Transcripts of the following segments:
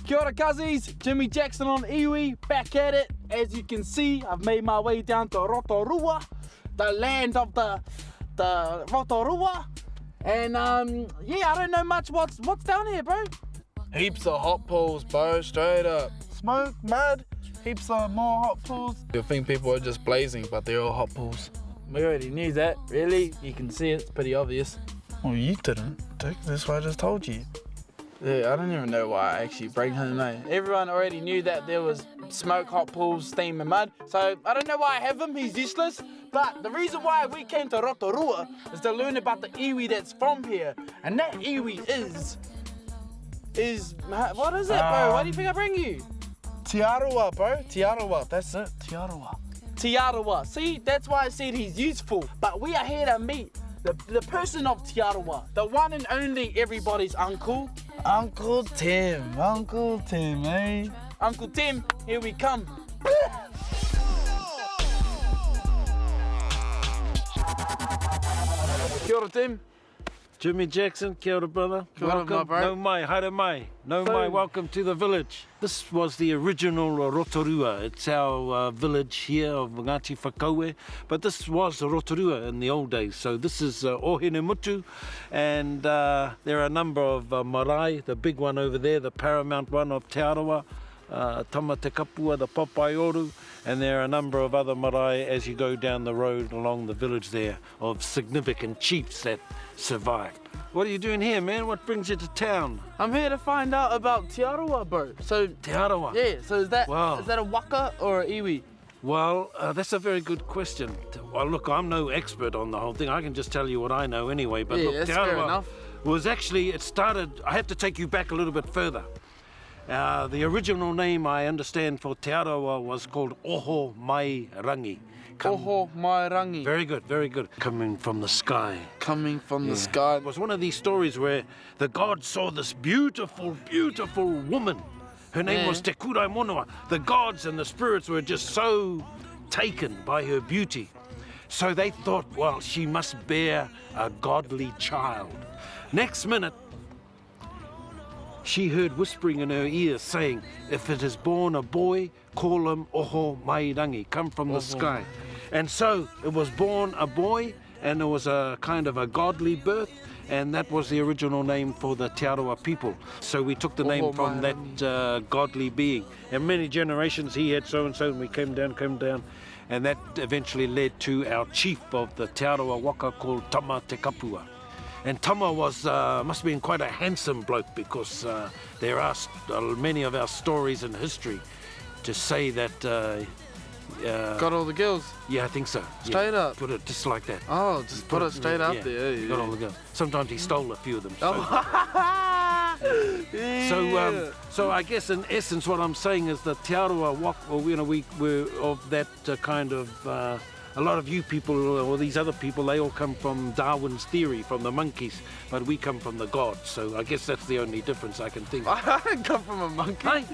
Kia ora cousins, Jimmy Jackson on iwi, back at it. As you can see, I've made my way down to Rotorua, the land of the Rotorua. And yeah, I don't know much what's down here, bro. Heaps of hot pools, bro, straight up. Smoke, mud, heaps of more hot pools. You'll think people are just blazing, but they're all hot pools. We already knew that, really. You can see it's pretty obvious. Well, you didn't. That's why I just told you. Yeah, I don't even know why I actually bring him in. Everyone already knew that there was smoke, hot pools, steam and mud. So I don't know why I have him, he's useless. But the reason why we came to Rotorua is to learn about the iwi that's from here. And that iwi is, what is it, bro? Why do you think I bring you? Te Arawa, bro. Te Arawa, that's it. Te Arawa. Te Arawa. See, that's why I said he's useful. But we are here to meet the person of Te Arawa, the one and only everybody's uncle. Uncle Tim, eh? Uncle Tim, here we come. Kia ora, Tim. Jimmy Jackson, kia ora, brother. Kia ora, welcome. my bro. No mai, haere mai. No mai, welcome to the village. This was the original Rotorua. It's our village here of Ngāti Whakaue. But this was Rotorua in the old days. So this is Ohene Mutu. And there are a number of marae. The big one over there, the paramount one of Te Arawa. Tama Te Kapua, the Papai Oru, and there are a number of other marae as you go down the road along the village there of significant chiefs that survived. What are you doing here, man? What brings you to town? I'm here to find out about Te Arawa, bro. So, Te Arawa? yeah, so is that Wow. a waka or a iwi? Well, that's a very good question. Well, look, I'm no expert on the whole thing. I can just tell you what I know anyway. But Yeah, look, that's Te fair Arawa enough. was actually, it started, I have to take you back a little bit further. The original name I understand for Te Arawa was called Oho Mai Rangi. Oho mai rangi. Very good, very good. Coming from the sky. Coming from the sky. It was one of these stories where the gods saw this beautiful, beautiful woman. Her name was Te Arawa. The gods and the spirits were just so taken by her beauty. So they thought, well, she must bear a godly child. Next minute, she heard whispering in her ear saying, if it is born a boy, call him Oho Mai Rangi, come from the sky. And so it was born a boy, and it was a kind of a godly birth, and that was the original name for the Te Arawa people. So we took the name from that godly being. And many generations he had so-and-so, and we came down, and that eventually led to our chief of the Te Arawa waka called Tama Te Kapua. And Tama was, must have been quite a handsome bloke, because there are many of our stories in history to say that... Got all the girls? Yeah, I think so. Straight up? Put it just like that. Oh, just put it straight up there. Yeah. Got all the girls. Sometimes he stole a few of them. So. Yeah. So I guess in essence what I'm saying is that Te Arawa waka, you know, we were of that kind of... a lot of you people, or these other people, they all come from Darwin's theory, from the monkeys, but we come from the gods. So I guess that's the only difference I can think of. I didn't come from a monkey. Hey,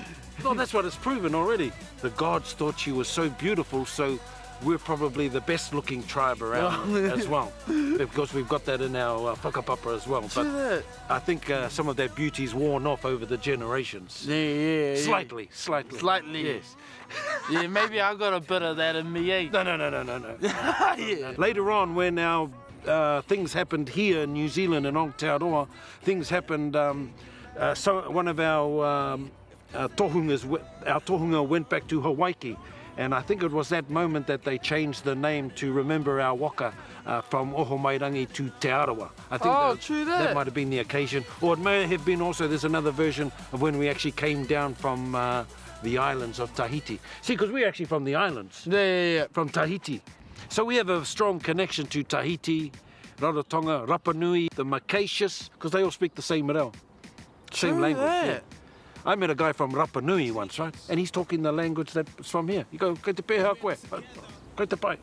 well, that's what it's proven already. The gods thought she was so beautiful, so we're probably the best looking tribe around as well, because we've got that in our whakapapa as well. But I think some of that beauty's worn off over the generations. Yeah. Slightly. Yes. Yeah, maybe I got a bit of that in me, eh? No. Yeah. Later on, when our things happened here in New Zealand in Aotearoa, things happened. So one of our tohunga went back to Hawaii, and I think it was that moment that they changed the name to remember our waka from Oho Mai Rangi to Te Arawa. I think that might have been the occasion, or it may have been also. There's another version of when we actually came down from the islands of Tahiti. See, because we're actually from the islands. Yeah. From Tahiti. So we have a strong connection to Tahiti, Rarotonga, Rapa Nui, the Macacius, because they all speak the same reo, same language. Yeah. I met a guy from Rapa Nui once, right? And he's talking the language that's from here. You go, kei te pēhea koe, kei te pai,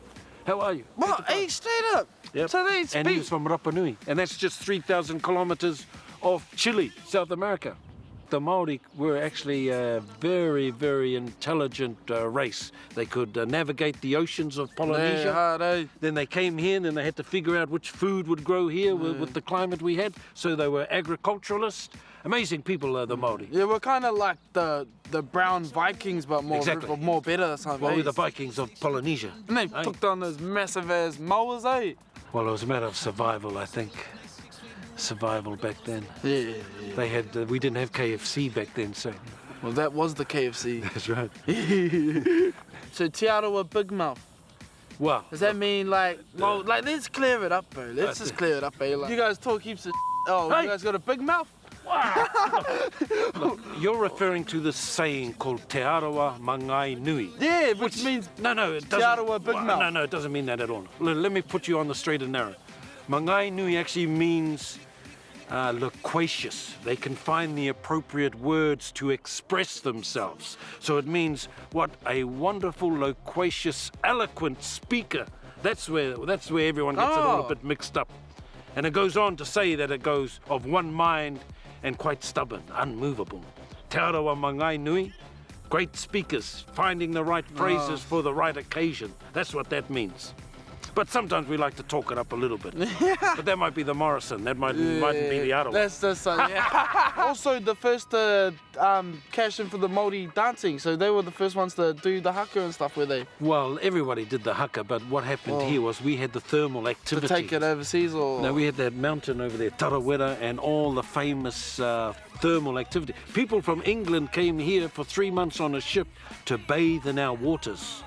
how are you? What? Hey, straight up? Yep. So they speak. And he was from Rapa Nui. And that's just 3,000 kilometers off Chile, South America. The Māori were actually a very, very intelligent race. They could navigate the oceans of Polynesia. Then they came here and then they had to figure out which food would grow here with the climate we had. So they were agriculturalists. Amazing people are the Māori. Yeah, we're kind of like the brown Vikings, but more Exactly. more better or something. Well, we're eh? the Vikings of Polynesia. And they eh? took down those massive ass mowers, eh? Well, it was a matter of survival, I think. Survival back then. Yeah. They had, we didn't have KFC back then, so. Well, that was the KFC. That's right. So Te Arawa Big Mouth. Well, Does that mean like, well, like let's clear it up, bro. Let's just clear it up, eh? Like, you guys talk heaps of oh, Hey. you guys got a big mouth? look, you're referring to this saying called Te Arawa Mangai Nui. Yeah, which means No, it Te doesn't. Arawa Big Mouth. No, it doesn't mean that at all. Let me put you on the straight and narrow. Mangai Nui actually means loquacious. They can find the appropriate words to express themselves. So it means what a wonderful, loquacious, eloquent speaker. That's where everyone gets it all a bit mixed up. And it goes on to say that it goes of one mind and quite stubborn, unmovable. Te Arawa Mangai Nui, great speakers, finding the right phrases for the right occasion. That's what that means. But sometimes we like to talk it up a little bit. But that might be the Morrison, that mightn't be the Arawa. That's just yeah. Also, the first cash in for the Māori dancing, so they were the first ones to do the haka and stuff, were they? Well, everybody did the haka, but what happened here was we had the thermal To activity. take it overseas or? Now we had that mountain over there, Temuera, and all the famous thermal activity. People from England came here for 3 months on a ship to bathe in our waters.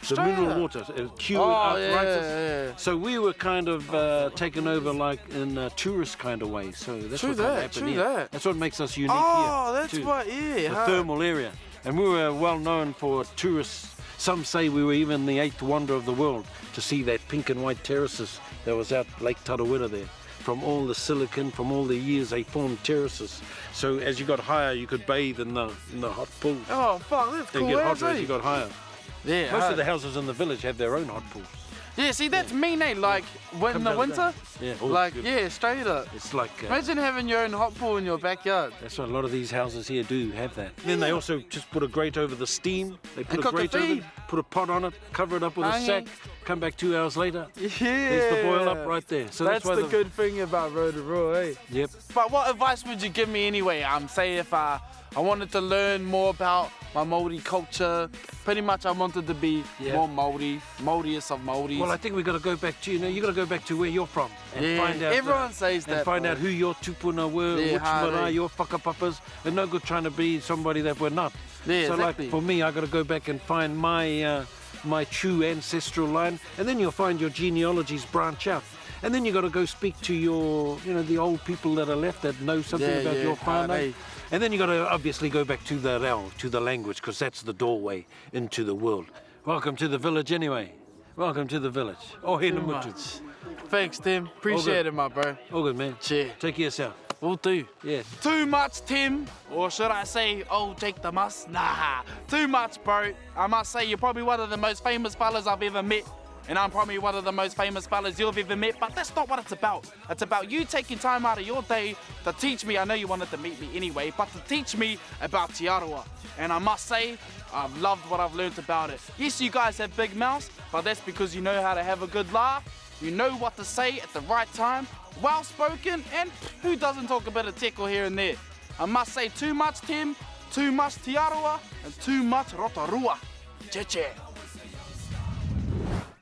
The mineral waters, cure arthritis. Yeah. So we were kind of taken over like in a tourist kind of way. So that's True what that, happened true here. that. That's what makes us unique Oh, here. that's too. what, yeah. The huh. thermal area. And we were well known for tourists. Some say we were even the 8th wonder of the world to see that pink and white terraces that was out Lake Tarawera there. From all the silicon, from all the years they formed terraces. So as you got higher, you could bathe in the hot pools. Oh, fuck, that's They cool. get as hotter as eh? you got higher. Yeah. Most of the houses in the village have their own hot pools. Yeah, see, that's mean, eh? Like, when in the down winter, down. Yeah, oh, like, good. yeah, straight up. It's like Imagine having your own hot pool in your backyard. that's what a lot of these houses here do have that. Then they also just put a grate over the steam. They put And a cook the grate over it, feed. put a pot on it, cover it up with a Aye. sack. Come back 2 hours later. Yeah. There's the boil up right there. So That's why the good thing about Rotorua, eh? Yep. But what advice would you give me anyway? Say if I wanted to learn more about my Māori culture. Pretty much I wanted to be more Māori, Māoriest of Māoris. Well, I think we got to go back to, you got to go back to where you're from and find out. Everyone says that. And find bro. out who your tupuna were, Yeah, which hard, marae, eh? your whakapapas. And no good trying to be somebody that we're not. Yeah, so exactly. like for me, I got to go back and find my true ancestral line, and then you'll find your genealogies branch out. And then you got to go speak to your, the old people that are left that know something about your hard, whānau. eh? And then you got to obviously go back to the reo, to the language, because that's the doorway into the world. Welcome to the village anyway. Welcome to the village. Oh, Too mutu. much. Thanks, Tim. Appreciate it, my bro. All good, man. Cheer. Take care of yourself. Will do. Yeah. Too much, Tim. Or should I say, oh, Jake the Muss? Nah, too much, bro. I must say, you're probably one of the most famous fellas I've ever met. And I'm probably one of the most famous fellas you've ever met, but that's not what it's about. It's about you taking time out of your day to teach me. I know you wanted to meet me anyway, but to teach me about Te Arawa. And I must say, I've loved what I've learned about it. Yes, you guys have big mouths, but that's because you know how to have a good laugh. You know what to say at the right time, well spoken, and who doesn't talk a bit of tickle here and there? I must say, too much Tim, too much Te Arawa, and too much Rotorua. Che che.